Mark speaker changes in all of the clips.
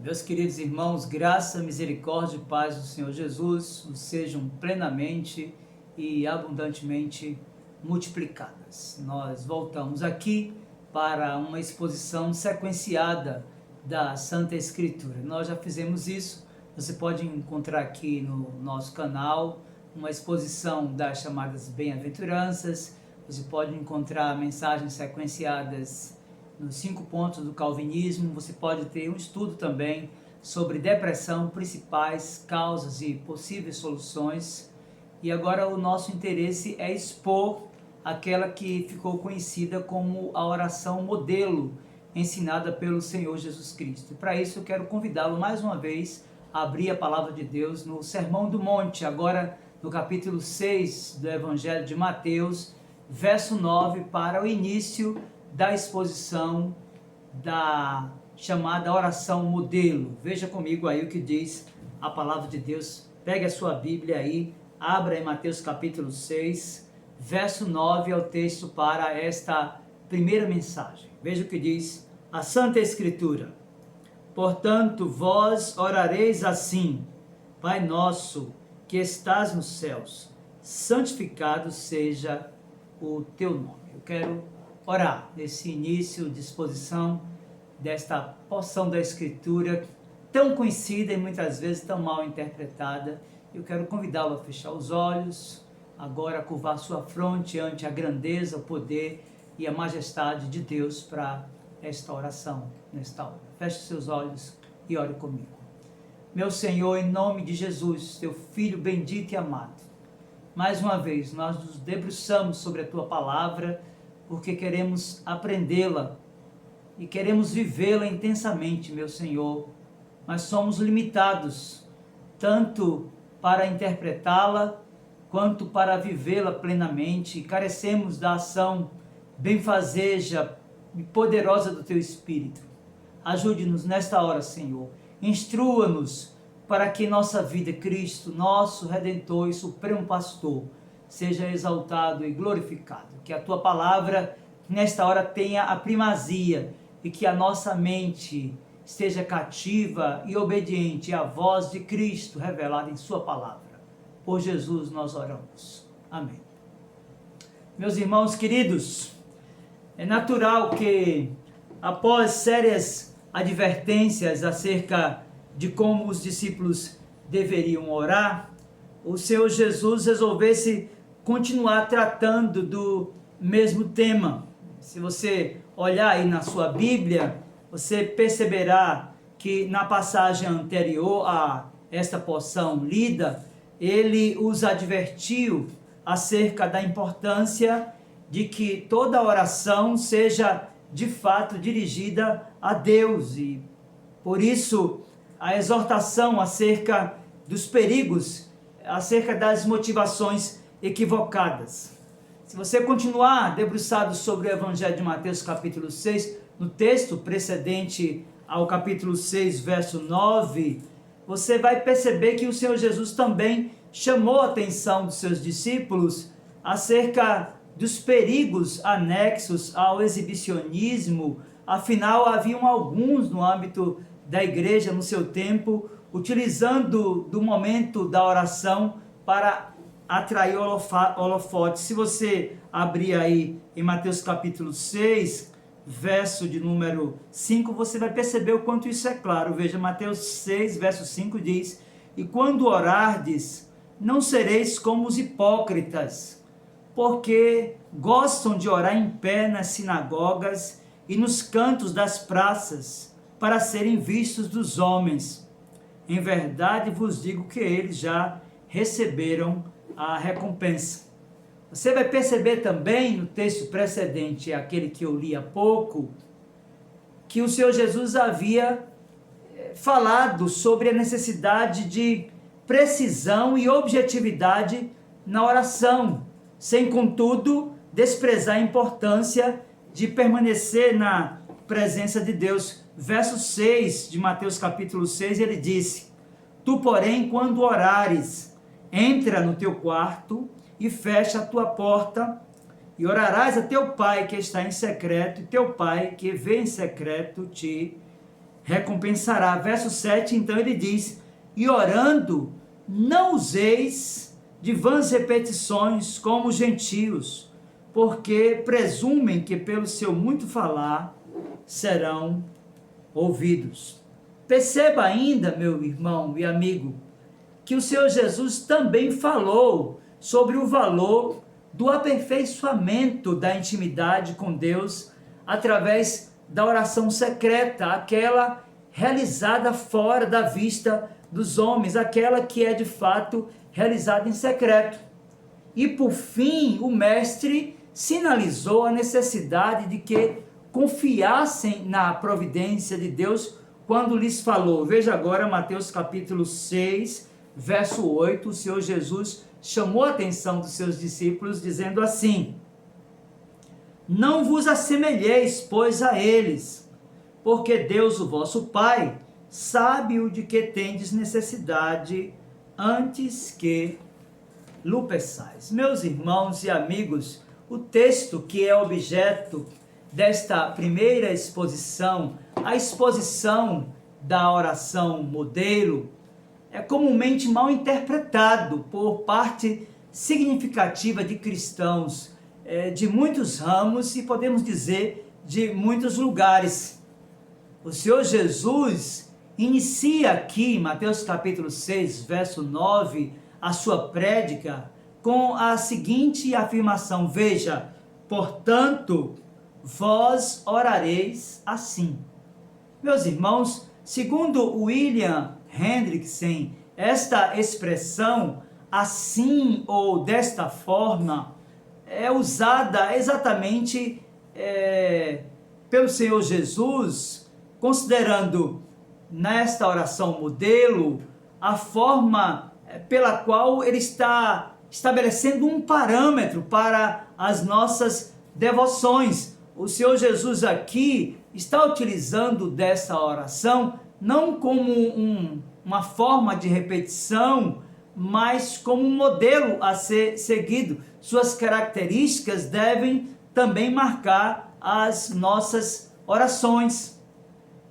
Speaker 1: Meus queridos irmãos, graça, misericórdia e paz do Senhor Jesus vos sejam plenamente e abundantemente multiplicadas. Nós voltamos aqui para uma exposição sequenciada da Santa Escritura. Nós já fizemos isso, você pode encontrar aqui no nosso canal uma exposição das chamadas bem-aventuranças, você pode encontrar mensagens sequenciadas nos 5 pontos do calvinismo, você pode ter um estudo também sobre depressão, principais causas e possíveis soluções. E agora o nosso interesse é expor aquela que ficou conhecida como a oração modelo ensinada pelo Senhor Jesus Cristo. E para isso eu quero convidá-lo mais uma vez a abrir a palavra de Deus no Sermão do Monte, agora no capítulo 6 do Evangelho de Mateus, verso 9, para o início da exposição da chamada oração modelo. Veja comigo aí o que diz a palavra de Deus. Pegue a sua Bíblia aí, abra em Mateus capítulo 6, verso 9 é o texto para esta primeira mensagem. Veja o que diz a Santa Escritura. Portanto, vós orareis assim: Pai nosso que estás nos céus, santificado seja o teu nome. Eu quero orar nesse início de exposição desta porção da Escritura tão conhecida e muitas vezes tão mal interpretada. Eu quero convidá-lo a fechar os olhos, agora a curvar sua fronte ante a grandeza, o poder e a majestade de Deus para esta oração nesta hora. Feche seus olhos e ore comigo. Meu Senhor, em nome de Jesus, teu Filho bendito e amado, mais uma vez nós nos debruçamos sobre a tua palavra, porque queremos aprendê-la e queremos vivê-la intensamente, meu Senhor, mas somos limitados, tanto para interpretá-la, quanto para vivê-la plenamente, e carecemos da ação benfazeja e poderosa do Teu Espírito. Ajude-nos nesta hora, Senhor, instrua-nos para que nossa vida, Cristo, nosso Redentor e Supremo Pastor, seja exaltado e glorificado. Que a Tua palavra, nesta hora, tenha a primazia e que a nossa mente esteja cativa e obediente à voz de Cristo revelada em Sua palavra. Por Jesus nós oramos. Amém. Meus irmãos queridos, é natural que, após sérias advertências acerca de como os discípulos deveriam orar, o Senhor Jesus resolvesse continuar tratando do mesmo tema. Se você olhar aí na sua Bíblia, você perceberá que na passagem anterior a esta porção lida, ele os advertiu acerca da importância de que toda oração seja de fato dirigida a Deus, e por isso a exortação acerca dos perigos, acerca das motivações equivocadas. Se você continuar debruçado sobre o Evangelho de Mateus capítulo 6, no texto precedente ao capítulo 6, verso 9, você vai perceber que o Senhor Jesus também chamou a atenção dos seus discípulos acerca dos perigos anexos ao exibicionismo. Afinal, haviam alguns no âmbito da igreja no seu tempo, utilizando do momento da oração para atrair holofotes. Se você abrir aí em Mateus capítulo 6, verso de número 5, você vai perceber o quanto isso é claro. Veja, Mateus 6, verso 5 diz: E quando orardes, não sereis como os hipócritas, porque gostam de orar em pé nas sinagogas e nos cantos das praças, para serem vistos dos homens. Em verdade vos digo que eles já receberam a recompensa. Você vai perceber também no texto precedente, aquele que eu li há pouco, que o Senhor Jesus havia falado sobre a necessidade de precisão e objetividade na oração, sem contudo desprezar a importância de permanecer na presença de Deus. Verso 6 de Mateus capítulo 6, ele disse: Tu, porém, quando orares, entra no teu quarto e fecha a tua porta, e orarás a teu pai que está em secreto, e teu pai que vê em secreto te recompensará. Verso 7, então ele diz: e orando, não useis de vãs repetições como os gentios, porque presumem que pelo seu muito falar serão ouvidos. Perceba ainda, meu irmão e amigo, que o Senhor Jesus também falou sobre o valor do aperfeiçoamento da intimidade com Deus através da oração secreta, aquela realizada fora da vista dos homens, aquela que é de fato realizada em secreto. E por fim, o mestre sinalizou a necessidade de que confiassem na providência de Deus quando lhes falou. Veja agora Mateus capítulo 6, verso 8, o Senhor Jesus chamou a atenção dos seus discípulos dizendo assim: não vos assemelheis, pois, a eles, porque Deus, o vosso Pai, sabe o de que tendes necessidade antes que lhe peçais. Meus irmãos e amigos, o texto que é objeto desta primeira exposição, a exposição da oração modelo, é comumente mal interpretado por parte significativa de cristãos de muitos ramos e podemos dizer de muitos lugares. O Senhor Jesus inicia aqui em Mateus capítulo 6, verso 9, a sua prédica com a seguinte afirmação: veja, portanto, vós orareis assim. Meus irmãos, segundo William Hendrickson, esta expressão assim ou desta forma é usada exatamente pelo Senhor Jesus, considerando nesta oração modelo a forma pela qual ele está estabelecendo um parâmetro para as nossas devoções. O Senhor Jesus aqui está utilizando dessa oração não como uma forma de repetição, mas como um modelo a ser seguido. Suas características devem também marcar as nossas orações.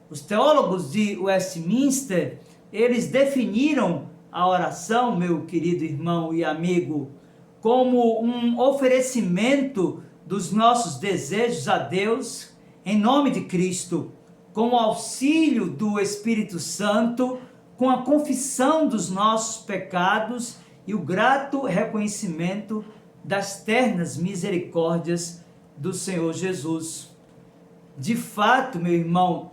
Speaker 1: Os teólogos de Westminster, eles definiram a oração, meu querido irmão e amigo, como um oferecimento dos nossos desejos a Deus, em nome de Cristo, com o auxílio do Espírito Santo, com a confissão dos nossos pecados e o grato reconhecimento das ternas misericórdias do Senhor Jesus. De fato, meu irmão,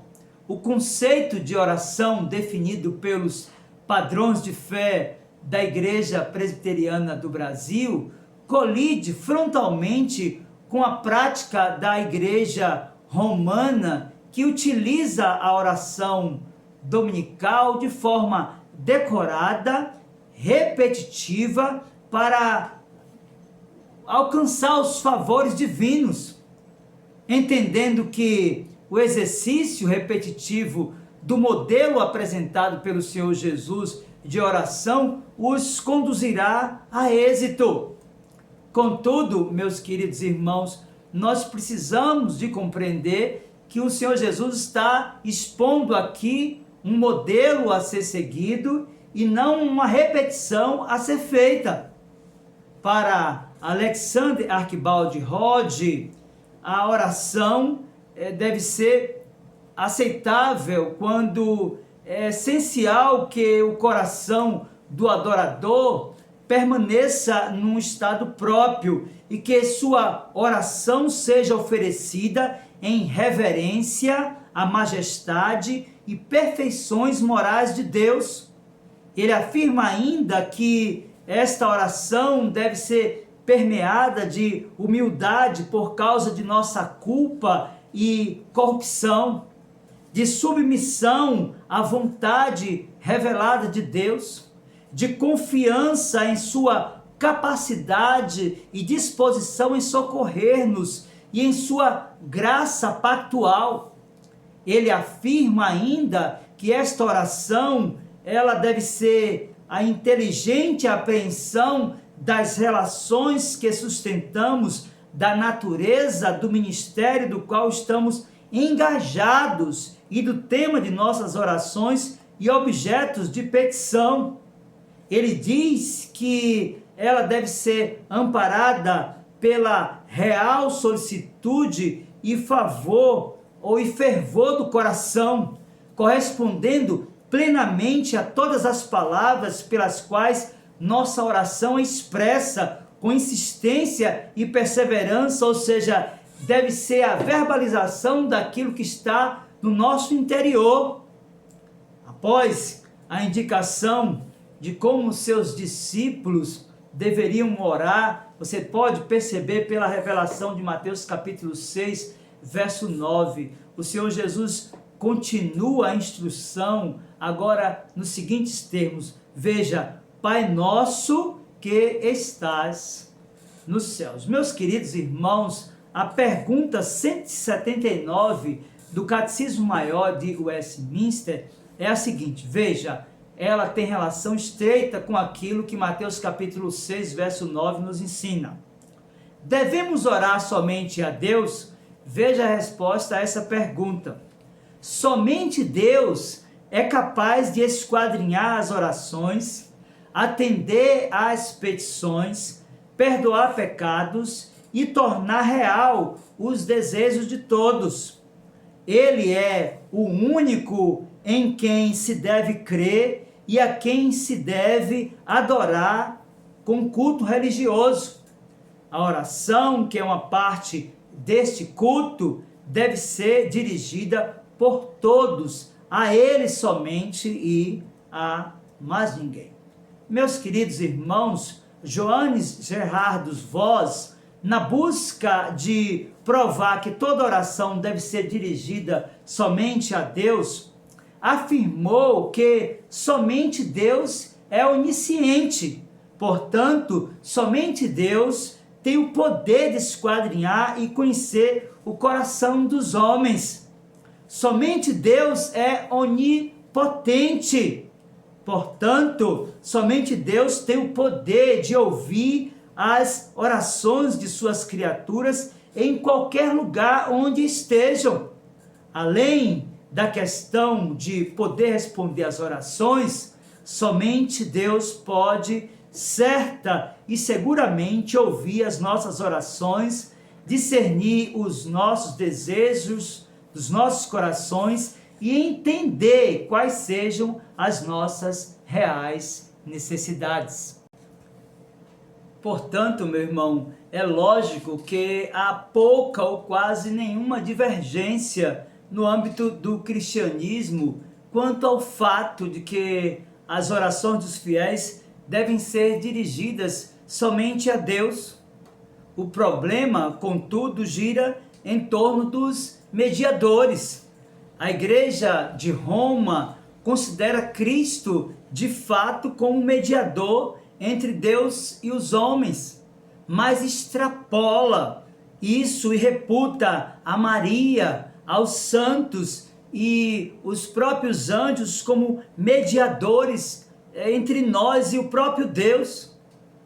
Speaker 1: o conceito de oração definido pelos padrões de fé da Igreja Presbiteriana do Brasil colide frontalmente com a prática da Igreja Romana, que utiliza a oração dominical de forma decorada, repetitiva, para alcançar os favores divinos, entendendo que o exercício repetitivo do modelo apresentado pelo Senhor Jesus de oração os conduzirá a êxito. Contudo, meus queridos irmãos, nós precisamos de compreender que o Senhor Jesus está expondo aqui um modelo a ser seguido e não uma repetição a ser feita. Para Alexander Archibald Hodge, a oração deve ser aceitável quando é essencial que o coração do adorador permaneça num estado próprio e que sua oração seja oferecida em reverência à majestade e perfeições morais de Deus. Ele afirma ainda que esta oração deve ser permeada de humildade por causa de nossa culpa e corrupção, de submissão à vontade revelada de Deus, de confiança em sua capacidade e disposição em socorrer-nos e em sua graça pactual. Ele afirma ainda que esta oração, ela deve ser a inteligente apreensão das relações que sustentamos, da natureza do ministério do qual estamos engajados e do tema de nossas orações e objetos de petição. Ele diz que ela deve ser amparada pela real solicitude e favor e fervor do coração, correspondendo plenamente a todas as palavras pelas quais nossa oração é expressa com insistência e perseverança, ou seja, deve ser a verbalização daquilo que está no nosso interior. Após a indicação de como seus discípulos deveriam orar, você pode perceber pela revelação de Mateus capítulo 6, verso 9. O Senhor Jesus continua a instrução agora nos seguintes termos: veja, Pai nosso que estás nos céus. Meus queridos irmãos, a pergunta 179 do Catecismo Maior de Westminster é a seguinte, veja, ela tem relação estreita com aquilo que Mateus capítulo 6, verso 9 nos ensina. Devemos orar somente a Deus? Veja a resposta a essa pergunta. Somente Deus é capaz de esquadrinhar as orações, atender às petições, perdoar pecados e tornar real os desejos de todos. Ele é o único em quem se deve crer e a quem se deve adorar com culto religioso. A oração, que é uma parte deste culto, deve ser dirigida por todos, a Ele somente e a mais ninguém. Meus queridos irmãos, Johannes Gerhardus Voss, na busca de provar que toda oração deve ser dirigida somente a Deus, afirmou que somente Deus é onisciente, portanto, somente Deus tem o poder de esquadrinhar e conhecer o coração dos homens. Somente Deus é onipotente, portanto, somente Deus tem o poder de ouvir as orações de suas criaturas em qualquer lugar onde estejam. Além da questão de poder responder às orações, somente Deus pode, certa e seguramente, ouvir as nossas orações, discernir os nossos desejos dos nossos corações e entender quais sejam as nossas reais necessidades. Portanto, meu irmão, é lógico que há pouca ou quase nenhuma divergência no âmbito do cristianismo quanto ao fato de que as orações dos fiéis devem ser dirigidas somente a Deus. O problema, contudo, gira em torno dos mediadores. A Igreja de Roma considera Cristo de fato como mediador entre Deus e os homens, mas extrapola isso e reputa a Maria, aos santos e os próprios anjos como mediadores entre nós e o próprio Deus.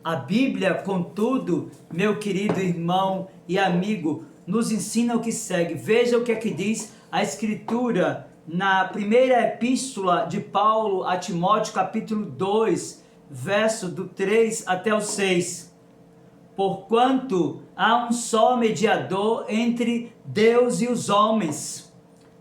Speaker 1: A Bíblia, contudo, meu querido irmão e amigo, nos ensina o que segue. Veja o que é que diz a Escritura na primeira epístola de Paulo a Timóteo, capítulo 2, verso do 3 até o 6. Porquanto há um só mediador entre Deus e os homens,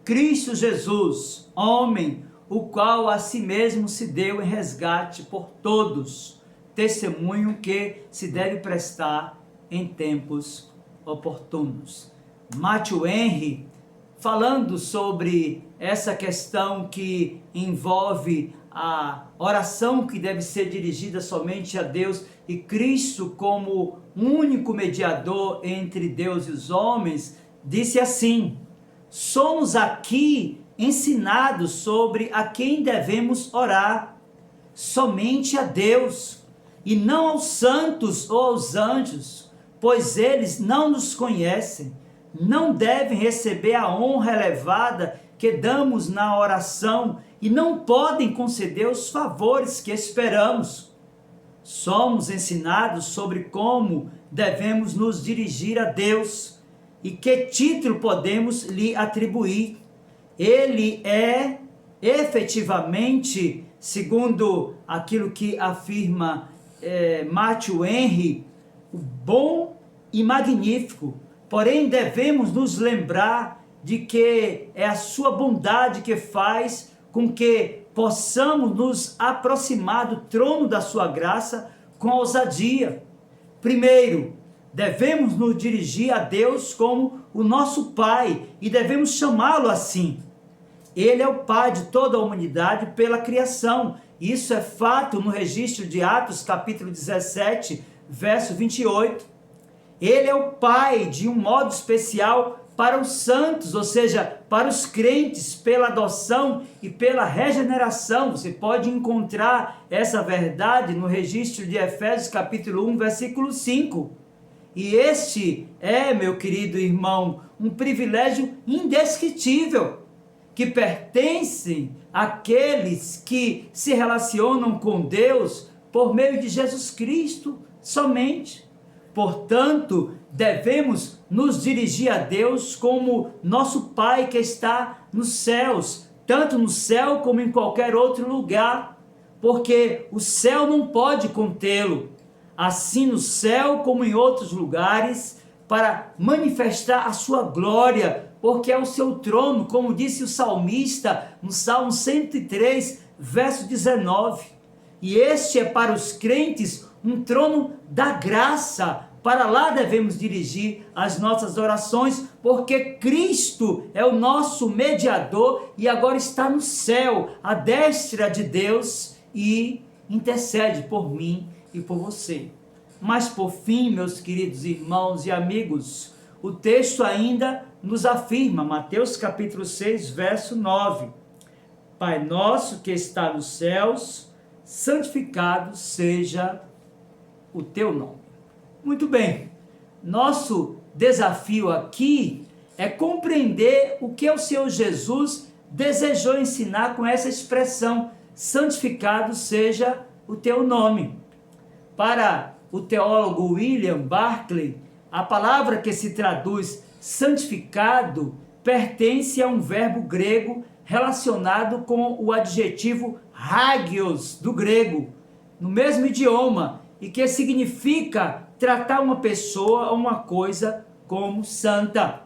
Speaker 1: Cristo Jesus, homem, o qual a si mesmo se deu em resgate por todos, testemunho que se deve prestar em tempos oportunos. Matthew Henry, falando sobre essa questão que envolve a oração que deve ser dirigida somente a Deus e Cristo como único mediador entre Deus e os homens, disse assim: somos aqui ensinados sobre a quem devemos orar, somente a Deus, e não aos santos ou aos anjos, pois eles não nos conhecem, não devem receber a honra elevada que damos na oração e não podem conceder os favores que esperamos. Somos ensinados sobre como devemos nos dirigir a Deus e que título podemos lhe atribuir. ele é efetivamente, segundo aquilo que afirma Matthew Henry, o bom e magnífico. Porém, devemos nos lembrar de que é a sua bondade que faz com que possamos nos aproximar do trono da sua graça com ousadia. Primeiro, devemos nos dirigir a Deus como o nosso Pai e devemos chamá-lo assim. Ele é o Pai de toda a humanidade pela criação. Isso é fato no registro de Atos, capítulo 17, verso 28. Ele é o Pai de um modo especial para os santos, ou seja, para os crentes, pela adoção e pela regeneração. Você pode encontrar essa verdade no registro de Efésios, capítulo 1, versículo 5. E este é, meu querido irmão, um privilégio indescritível, que pertencem àqueles que se relacionam com Deus por meio de Jesus Cristo somente. Portanto, devemos nos dirigir a Deus como nosso Pai que está nos céus, tanto no céu como em qualquer outro lugar, porque o céu não pode contê-lo. Assim no céu como em outros lugares, para manifestar a sua glória, porque é o seu trono, como disse o salmista no Salmo 103, verso 19. E este é para os crentes um trono da graça. Para lá devemos dirigir as nossas orações, porque Cristo é o nosso mediador e agora está no céu, à destra de Deus, e intercede por mim e por você. Mas por fim, meus queridos irmãos e amigos, o texto ainda nos afirma, Mateus capítulo 6, verso 9: Pai nosso que está nos céus, santificado seja o teu nome. Muito bem, nosso desafio aqui é compreender o que o Senhor Jesus desejou ensinar com essa expressão, santificado seja o teu nome. Para o teólogo William Barclay, a palavra que se traduz santificado pertence a um verbo grego relacionado com o adjetivo hagios do grego, no mesmo idioma, e que significa tratar uma pessoa ou uma coisa como santa.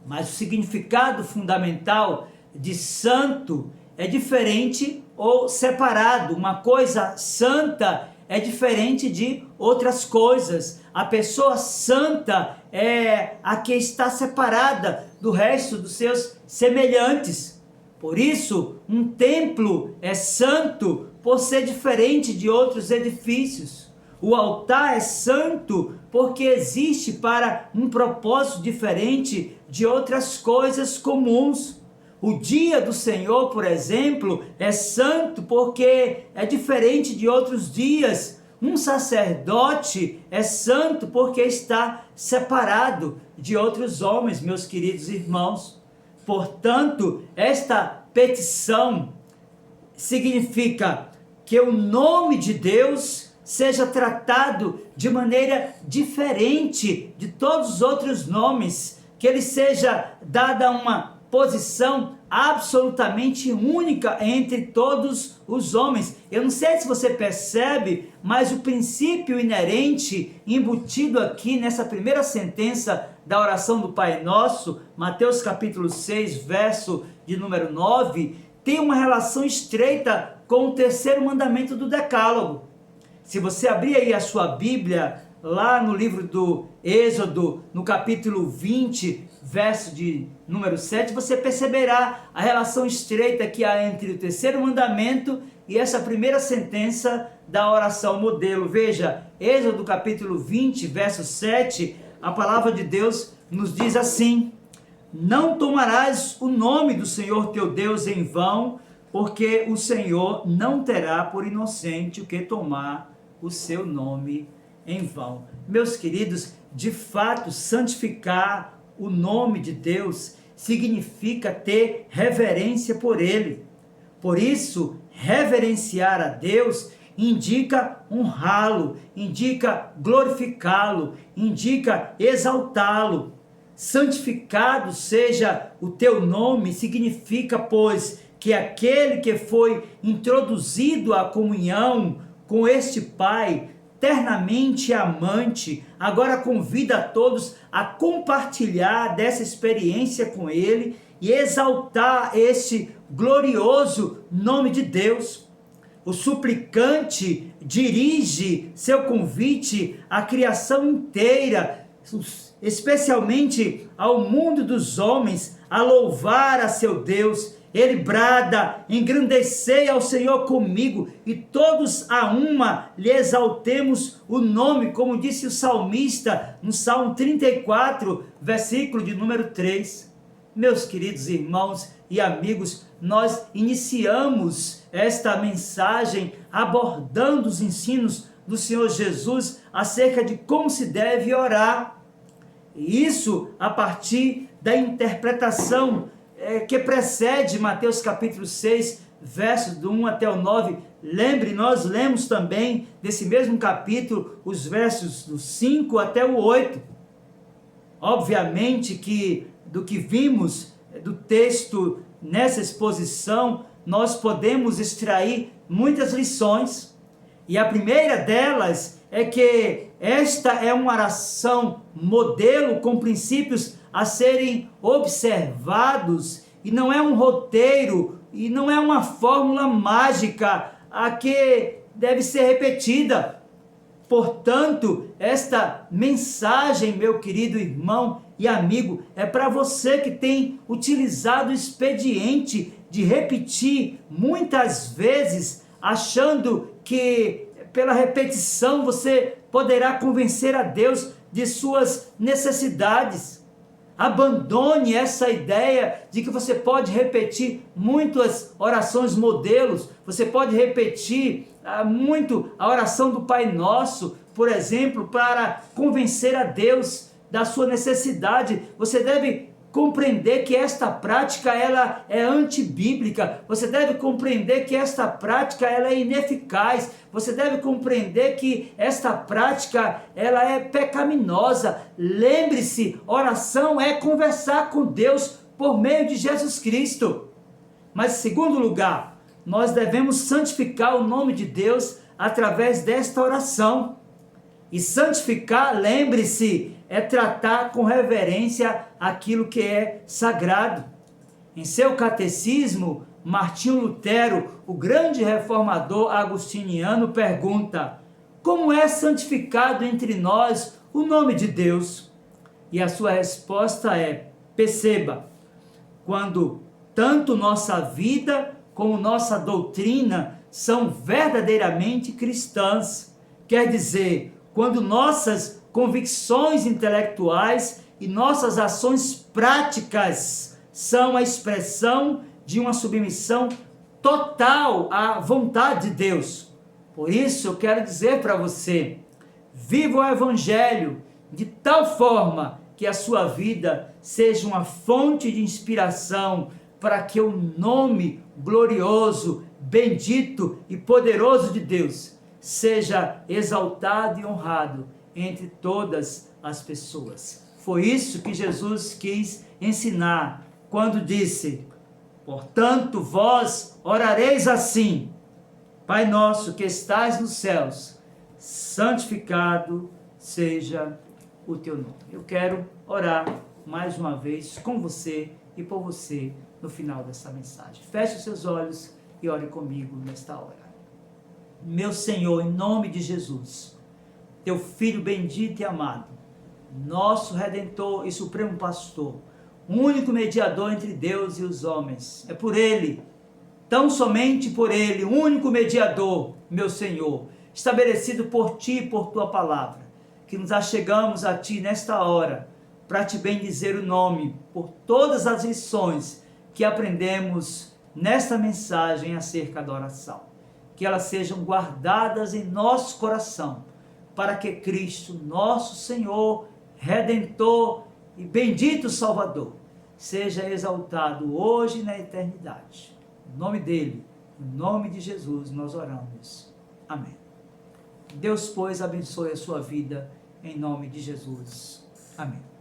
Speaker 1: Mas o significado fundamental de santo é diferente ou separado. Uma coisa santa é diferente de outras coisas. A pessoa santa é a que está separada do resto dos seus semelhantes. Por isso, um templo é santo por ser diferente de outros edifícios. O altar é santo porque existe para um propósito diferente de outras coisas comuns. O dia do Senhor, por exemplo, é santo porque é diferente de outros dias. Um sacerdote é santo porque está separado de outros homens, meus queridos irmãos. Portanto, esta petição significa que o nome de Deus seja tratado de maneira diferente de todos os outros nomes, que ele seja dada uma posição absolutamente única entre todos os homens. Eu não sei se você percebe, mas o princípio inerente, embutido aqui nessa primeira sentença da oração do Pai Nosso, Mateus capítulo 6, verso de número 9, tem uma relação estreita com o terceiro mandamento do Decálogo. Se você abrir aí a sua Bíblia, lá no livro do Êxodo, no capítulo 20, verso de número 7, você perceberá a relação estreita que há entre o terceiro mandamento e essa primeira sentença da oração modelo. Veja, Êxodo capítulo 20, verso 7, a palavra de Deus nos diz assim: não tomarás o nome do Senhor teu Deus em vão, porque o Senhor não terá por inocente o que tomar o seu nome em vão. Meus queridos, de fato, santificar o nome de Deus significa ter reverência por Ele. Por isso, reverenciar a Deus indica honrá-lo, indica glorificá-lo, indica exaltá-lo. santificado seja o teu nome, significa, pois, que aquele que foi introduzido à comunhão com este Pai, eternamente amante, agora convida a todos a compartilhar dessa experiência com Ele e exaltar este glorioso nome de Deus. O suplicante dirige seu convite à criação inteira, especialmente ao mundo dos homens, a louvar a seu Deus. Ele brada: engrandecei ao Senhor comigo, e todos a uma lhe exaltemos o nome, como disse o salmista no Salmo 34, versículo de número 3. Meus queridos irmãos e amigos, nós iniciamos esta mensagem abordando os ensinos do Senhor Jesus acerca de como se deve orar. E isso a partir da interpretação que precede Mateus capítulo 6, versos do 1 até o 9. Lembre, nós lemos também desse mesmo capítulo os versos do 5 até o 8. Obviamente que do que vimos do texto nessa exposição, nós podemos extrair muitas lições. E a primeira delas é que esta é uma oração modelo com princípios a serem observados, e não é um roteiro, e não é uma fórmula mágica a que deve ser repetida. Portanto, esta mensagem, meu querido irmão e amigo, é para você que tem utilizado o expediente de repetir muitas vezes, achando que pela repetição você poderá convencer a Deus de suas necessidades. Abandone essa ideia de que você pode repetir muitas orações modelos, você pode repetir muito a oração do Pai Nosso, por exemplo, para convencer a Deus da sua necessidade. Você deve compreender que esta prática ela é antibíblica, você deve compreender que esta prática ela é ineficaz, você deve compreender que esta prática ela é pecaminosa. Lembre-se, oração é conversar com Deus por meio de Jesus Cristo. Mas em segundo lugar, nós devemos santificar o nome de Deus através desta oração. E santificar, lembre-se, é tratar com reverência aquilo que é sagrado. Em seu catecismo, Martinho Lutero, o grande reformador agostiniano, pergunta: como é santificado entre nós o nome de Deus? E a sua resposta é: perceba, quando tanto nossa vida como nossa doutrina são verdadeiramente cristãs. Quer dizer, quando nossas convicções intelectuais e nossas ações práticas são a expressão de uma submissão total à vontade de Deus. Por isso eu quero dizer para você: viva o Evangelho de tal forma que a sua vida seja uma fonte de inspiração para que o nome glorioso, bendito e poderoso de Deus seja exaltado e honrado entre todas as pessoas. Foi isso que Jesus quis ensinar quando disse: portanto, vós orareis assim: Pai nosso que estais nos céus, santificado seja o teu nome. Eu quero orar mais uma vez com você e por você no final dessa mensagem. Feche os seus olhos e ore comigo nesta hora. Meu Senhor, em nome de Jesus, teu Filho bendito e amado, nosso Redentor e Supremo Pastor, único mediador entre Deus e os homens. É por Ele, tão somente por Ele, único mediador, meu Senhor, estabelecido por Ti e por Tua palavra, que nos achegamos a Ti nesta hora, para Te bendizer o nome, por todas as lições que aprendemos nesta mensagem acerca da oração. Que elas sejam guardadas em nosso coração, para que Cristo, nosso Senhor, Redentor e bendito Salvador, seja exaltado hoje e na eternidade. Em nome dele, em nome de Jesus, nós oramos. Amém. Deus, pois, abençoe a sua vida, em nome de Jesus. Amém.